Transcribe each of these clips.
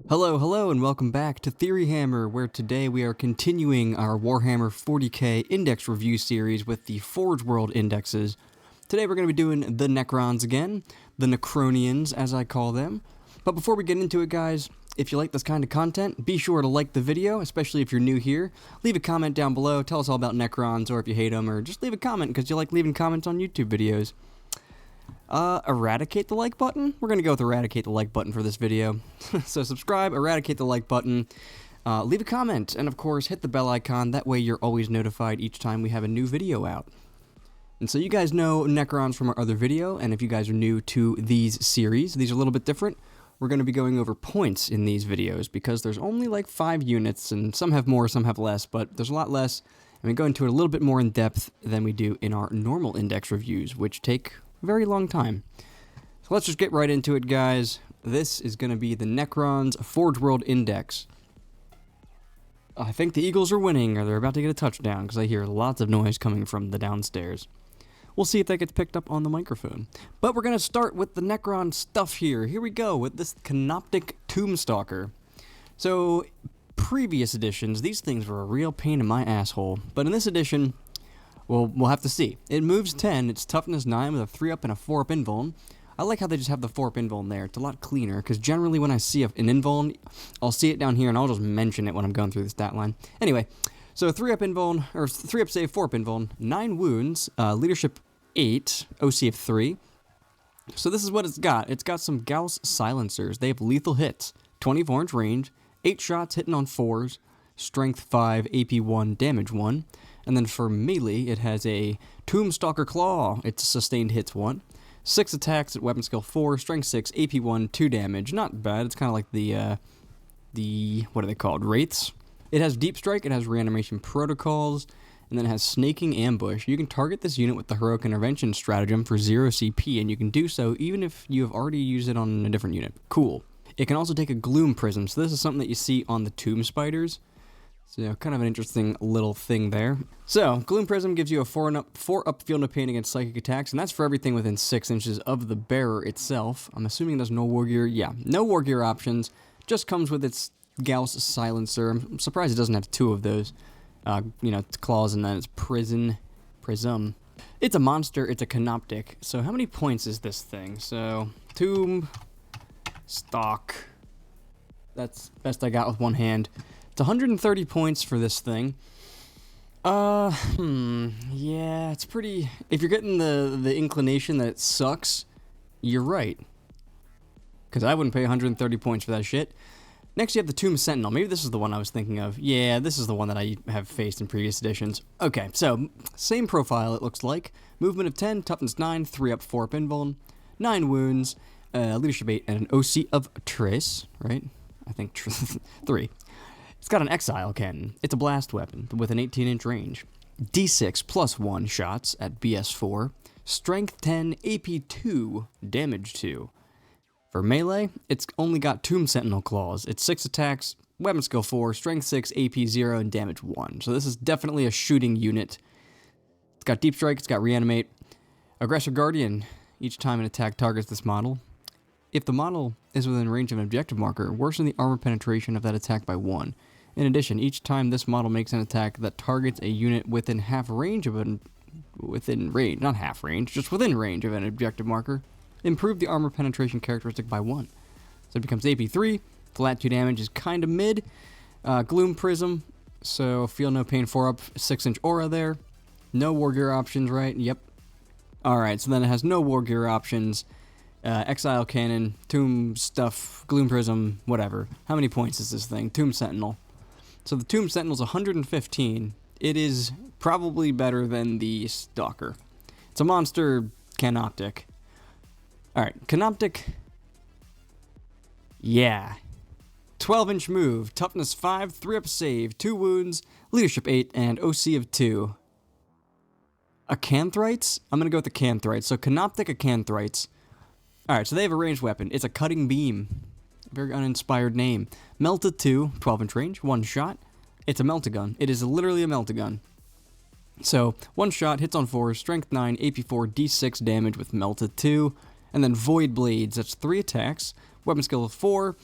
Hello, and welcome back to Theory Hammer, where today we are continuing our Warhammer 40k index review series with the FORGEWORLD indexes. Today we're going to be doing the Necrons again, the Necronians as I call them. But before we get into it, guys, if you like this kind of content, be sure to like the video, especially if you're new here. Leave a comment down below, tell us all about Necrons, or if you hate them, or just leave a comment because you like leaving comments on YouTube videos. Eradicate the like button? We're going to go with eradicate the like button for this video. So subscribe, eradicate the like button, leave a comment, and of course hit the bell icon. That way you're always notified each time we have a new video out. And so you guys know Necrons from our other video, and if you guys are new to these series, these are a little bit different. We're going to be going over points in these videos because there's only like 5 units, and some have more, some have less, but there's a lot less, and we go into it a little bit more in depth than we do in our normal index reviews, which take very long time. So let's just get right into it, guys. This is going to be the Necrons FORGEWORLD Index. I think the Eagles are winning, or they're about to get a touchdown, because I hear lots of noise coming from the downstairs. We'll see if that gets picked up on the microphone. But we're going to start with the Necron stuff here. Here we go with this Canoptek Tombstalker. So, previous editions, these things were a real pain in my asshole. But in this edition, well, we'll have to see. It moves 10, it's toughness 9 with a 3-up and a 4-up invuln. I like how they just have the 4-up invuln there. It's a lot cleaner, because generally when I see an invuln, I'll see it down here and I'll just mention it when I'm going through the stat line. Anyway, so 3-up invuln, or 3-up save, 4-up invuln, 9 wounds, leadership 8, OC of 3. So this is what it's got. It's got some Gauss silencers. They have lethal hits, 24-inch range, 8 shots hitting on 4s, strength 5, AP 1, damage 1. And then for melee, it has a Tombstalker Claw. It's sustained hits 1. 6 attacks at weapon skill 4, strength 6, AP 1, 2 damage. Not bad. It's kind of like the what are they called? Wraiths. It has Deep Strike, it has Reanimation Protocols, and then it has Snaking Ambush. You can target this unit with the Heroic Intervention stratagem for 0 CP, and you can do so even if you have already used it on a different unit. Cool. It can also take a Gloom Prism, so this is something that you see on the Tomb Spiders. So, kind of an interesting little thing there. So, Gloom Prism gives you a 4-up field of pain against psychic attacks, and that's for everything within 6 inches of the bearer itself. I'm assuming there's no war gear. Yeah, no war gear options. Just comes with its Gauss silencer. I'm surprised it doesn't have 2 of those. Claws, and then it's Prism. It's a monster. It's a Canoptek. So, how many points is this thing? So, Tomb, Stock. That's best I got with one hand. It's 130 points for this thing. Yeah, it's pretty... If you're getting the inclination that it sucks, you're right. Because I wouldn't pay 130 points for that shit. Next, you have the Tomb Sentinel. Maybe this is the one I was thinking of. Yeah, this is the one that I have faced in previous editions. Okay, so, same profile it looks like. Movement of 10, toughness 9, 3-up, 4-up invuln, 9 wounds, leadership 8, and an OC of Trace, right? I think 3. It's got an Exile Cannon. It's a blast weapon with an 18-inch range. D6 plus 1 shots at BS4. Strength 10, AP 2, damage 2. For melee, it's only got Tomb Sentinel Claws. It's 6 attacks, weapon skill 4, strength 6, AP 0, and damage 1. So this is definitely a shooting unit. It's got Deep Strike, it's got Reanimate. Aggressor Guardian. Each time an attack targets this model, if the model is within range of an objective marker, worsen the armor penetration of that attack by 1. In addition, each time this model makes an attack that targets a unit within range of an objective marker, improve the armor penetration characteristic by 1. So it becomes AP 3, flat 2 damage is kind of mid. Gloom Prism, so feel no pain 4-up, 6-inch aura there. No war gear options, right? Yep. Alright, so then it has no war gear options. Exile Cannon, Tomb Stuff, Gloom Prism, whatever. How many points is this thing? Tomb Sentinel. So the Tomb Sentinel's 115. It is probably better than the Stalker. It's a monster Canoptek. Alright, Canoptek. Yeah. 12-inch move, toughness 5, 3-up save, 2 wounds, leadership 8, and OC of 2. Acanthrites? I'm gonna go with the Acanthrites. So Canoptek Acanthrites. Alright, so they have a ranged weapon. It's a cutting beam. Very uninspired name. Melta 2, 12-inch range, 1 shot. It's a Meltagun. It is literally a Meltagun. So, 1 shot, hits on 4, strength 9, AP 4, D6 damage with Melta 2. And then Void Blades, that's 3 attacks. Weapon skill 4,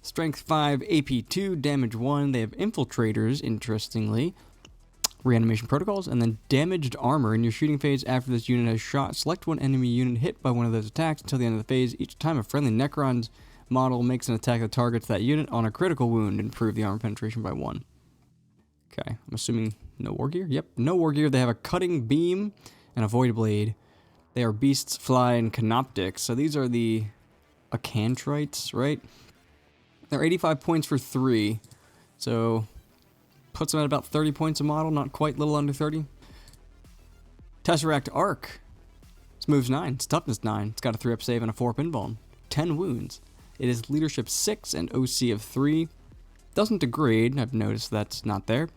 Strength 5, AP 2, damage 1. They have infiltrators, interestingly. Reanimation protocols, and then damaged armor. In your shooting phase, after this unit has shot, select one enemy unit hit by one of those attacks until the end of the phase. Each time a friendly Necrons model makes an attack that targets that unit on a critical wound, improve the armor penetration by 1. Okay, I'm assuming no war gear? Yep, no war gear. They have a cutting beam and a void blade. They are beasts, fly, and Canoptek. So these are the Acantrites, right? They're 85 points for 3. So puts them at about 30 points a model, not quite, little under 30. Tesseract Arc. Its moves 9, its toughness 9. It's got a 3-up save and a 4-up invuln. 10 wounds. It is leadership 6 and OC of 3. Doesn't degrade, I've noticed that's not there.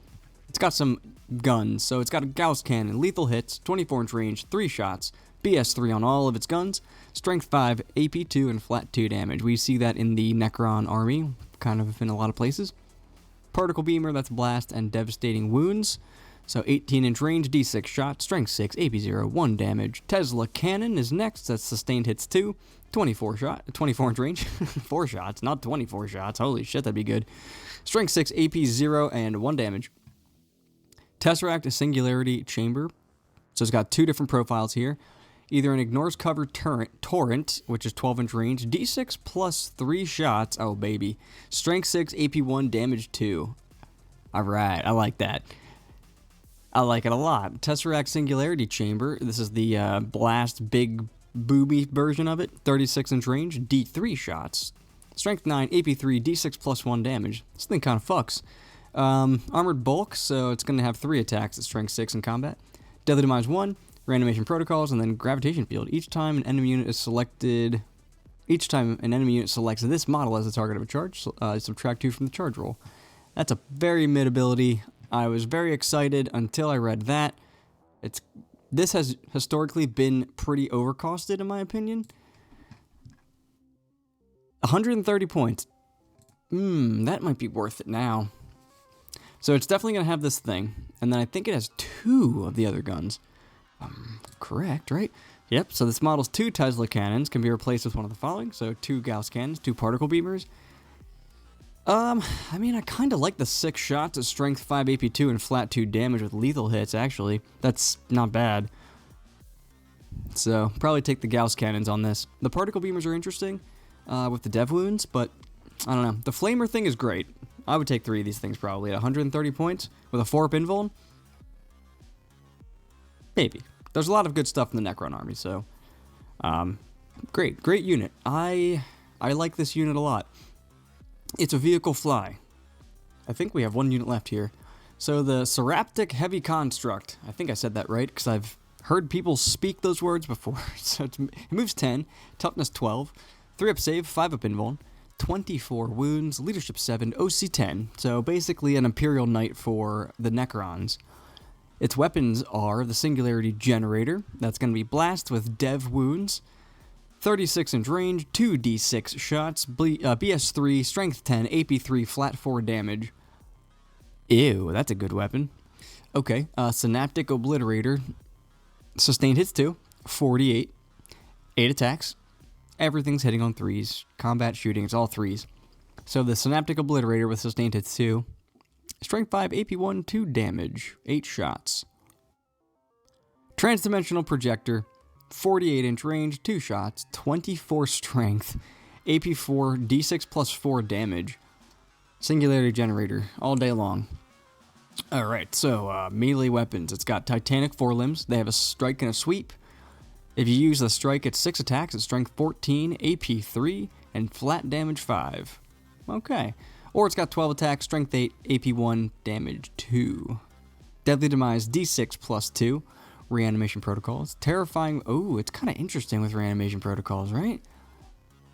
It's got some guns, so it's got a Gauss cannon, lethal hits, 24-inch range, 3 shots, BS 3 on all of its guns, strength 5, AP 2, and flat 2 damage. We see that in the Necron army, kind of in a lot of places. Particle beamer, that's blast and devastating wounds. So 18-inch range, D6 shot, strength 6, AP 0, 1 damage. Tesla cannon is next, that's sustained hits 2, 24-inch range, 4 shots, not 24 shots. Holy shit, that'd be good. Strength 6, AP 0, and 1 damage. Tesseract Singularity Chamber. So it's got 2 different profiles here. Either an ignores cover torrent, which is 12-inch range, D6 plus 3 shots. Oh, baby. Strength 6, AP 1, damage 2. Alright, I like that. I like it a lot. Tesseract Singularity Chamber. This is the blast big booby version of it. 36-inch range, D3 shots. Strength 9, AP 3, D6 plus 1 damage. This thing kind of fucks. Armored bulk, so it's going to have 3 attacks at strength 6 in combat. Deadly Demise 1. Reanimation protocols, and then gravitation field. Each time an enemy unit selects this model as the target of a charge, subtract 2 from the charge roll. That's a very mid ability. I was very excited until I read that. This has historically been pretty overcosted in my opinion. 130 points. That might be worth it now. So it's definitely going to have this thing, and then I think it has 2 of the other guns. Correct, right? Yep, so this model's 2 Tesla cannons can be replaced with one of the following. So 2 Gauss cannons, 2 particle beamers. I mean, I kind of like the 6 shots at strength 5 AP 2 and flat 2 damage with lethal hits, actually. That's not bad. So, probably take the Gauss cannons on this. The particle beamers are interesting with the dev wounds, but I don't know. The flamer thing is great. I would take 3 of these things probably at 130 points with a 4-up invuln. Maybe. There's a lot of good stuff in the Necron army, so great unit. I like this unit a lot. It's a vehicle fly. I think we have 1 unit left here. So the Seraptic Heavy Construct. I think I said that right, because I've heard people speak those words before. So it moves 10, toughness 12, 3-up save, 5-up invuln, 24 wounds, leadership 7, OC 10. So basically an Imperial Knight for the Necrons. Its weapons are the Singularity Generator. That's going to be blast with dev wounds, 36-inch range, 2d6 shots, BS 3, strength 10, AP 3, flat 4 damage. Ew, that's a good weapon. Okay, Synaptic Obliterator. Sustained hits 2, 48, 8 attacks. Everything's hitting on 3s. Combat shooting, it's all 3s. So the Synaptic Obliterator with sustained hits 2. Strength 5, AP 1, 2 damage, 8 shots. Transdimensional Projector, 48-inch range, 2 shots, 24 strength, AP 4, D6 plus 4 damage. Singularity Generator, all day long. Alright, so melee weapons. It's got Titanic forelimbs. They have a strike and a sweep. If you use the strike, it's 6 attacks at strength 14, AP 3, and flat damage 5. Okay. Or it's got 12 attacks, strength 8, AP 1, damage 2. Deadly Demise, D6 plus 2. Reanimation protocols. Terrifying. Oh, it's kind of interesting with reanimation protocols, right?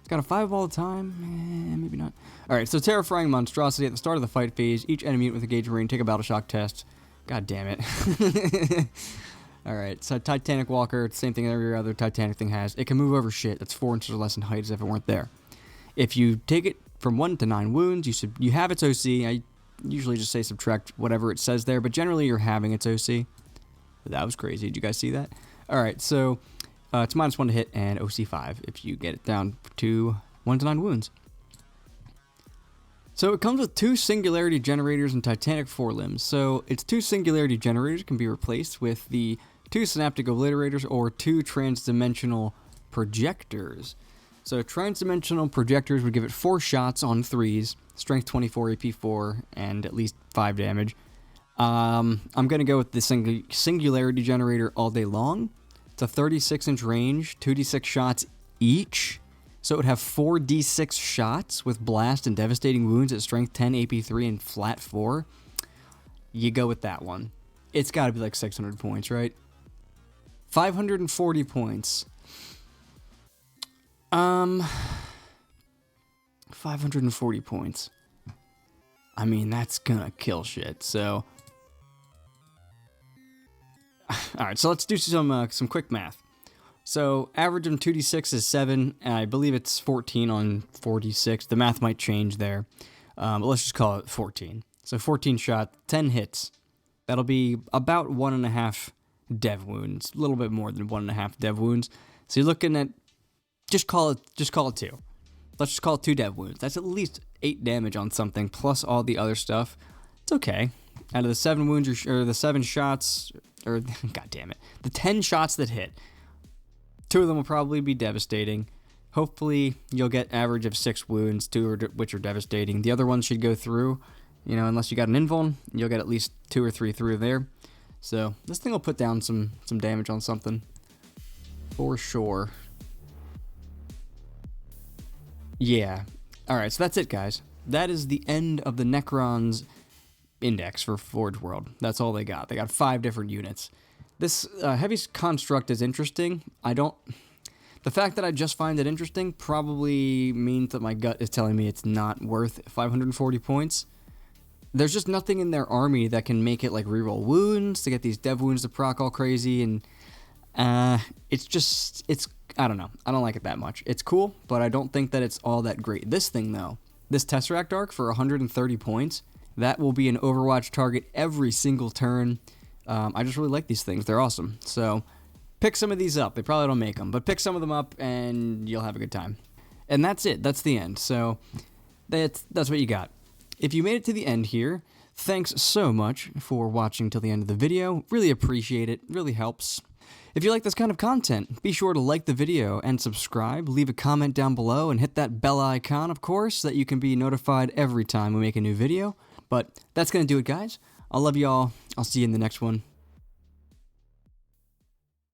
It's got a 5 all the time. Maybe not. Alright, so Terrifying Monstrosity. At the start of the fight phase, each enemy unit with engaged marine take a battle shock test. God damn it. Alright, so Titanic Walker, it's the same thing every other Titanic thing has. It can move over shit that's 4 inches or less in height as if it weren't there. If you take it from 1 to 9 wounds, you have its OC. I usually just say subtract whatever it says there, but generally you're having its OC. That was crazy. Did you guys see that? Alright, so it's -1 to hit and OC 5 if you get it down to 1 to 9 wounds. So it comes with 2 singularity generators and titanic forelimbs. So its 2 singularity generators can be replaced with the 2 synaptic obliterators or 2 transdimensional projectors. So transdimensional projectors would give it 4 shots on 3s, strength 24, AP 4, and at least 5 damage. I'm going to go with the singularity generator all day long. It's a 36-inch range, 2d6 shots each. So it would have 4d6 shots with blast and devastating wounds at strength 10, AP 3, and flat 4. You go with that one. It's got to be like 600 points, right? 540 points. 540 points. I mean, that's gonna kill shit, so... Alright, so let's do some quick math. So, average on 2d6 is 7, and I believe it's 14 on 4d6. The math might change there, but let's just call it 14. So 14 shot, 10 hits. That'll be about 1.5 dev wounds, a little bit more than 1.5 dev wounds. So you're looking at, just call it 2. Let's just call it 2 dev wounds. That's at least 8 damage on something, plus all the other stuff. It's okay. Out of the 7 wounds, or the 7 shots, or, god damn it, the 10 shots that hit, 2 of them will probably be devastating. Hopefully, you'll get average of 6 wounds, 2 of which are devastating. The other ones should go through, you know, unless you got an invuln, you'll get at least 2 or 3 through there. So, this thing will put down some damage on something. For sure. Yeah. Alright, so that's it, guys. That is the end of the Necrons index for Forge World. That's all they got. They got 5 different units. This heavy construct is interesting. The fact that I just find it interesting probably means that my gut is telling me it's not worth 540 points. There's just nothing in their army that can make it like reroll wounds, to get these dev wounds to proc all crazy, and it's I don't know. I don't like it that much. It's cool, but I don't think that it's all that great. This thing, though, this Tesseract Arc for 130 points, that will be an Overwatch target every single turn. I just really like these things. They're awesome. So pick some of these up. They probably don't make them, but pick some of them up and you'll have a good time. And that's it. That's the end. So that's what you got. If you made it to the end here, thanks so much for watching till the end of the video. Really appreciate it. Really helps. If you like this kind of content, be sure to like the video and subscribe, leave a comment down below, and hit that bell icon, of course, so that you can be notified every time we make a new video. But that's going to do it, guys. I love you all. I'll see you in the next one.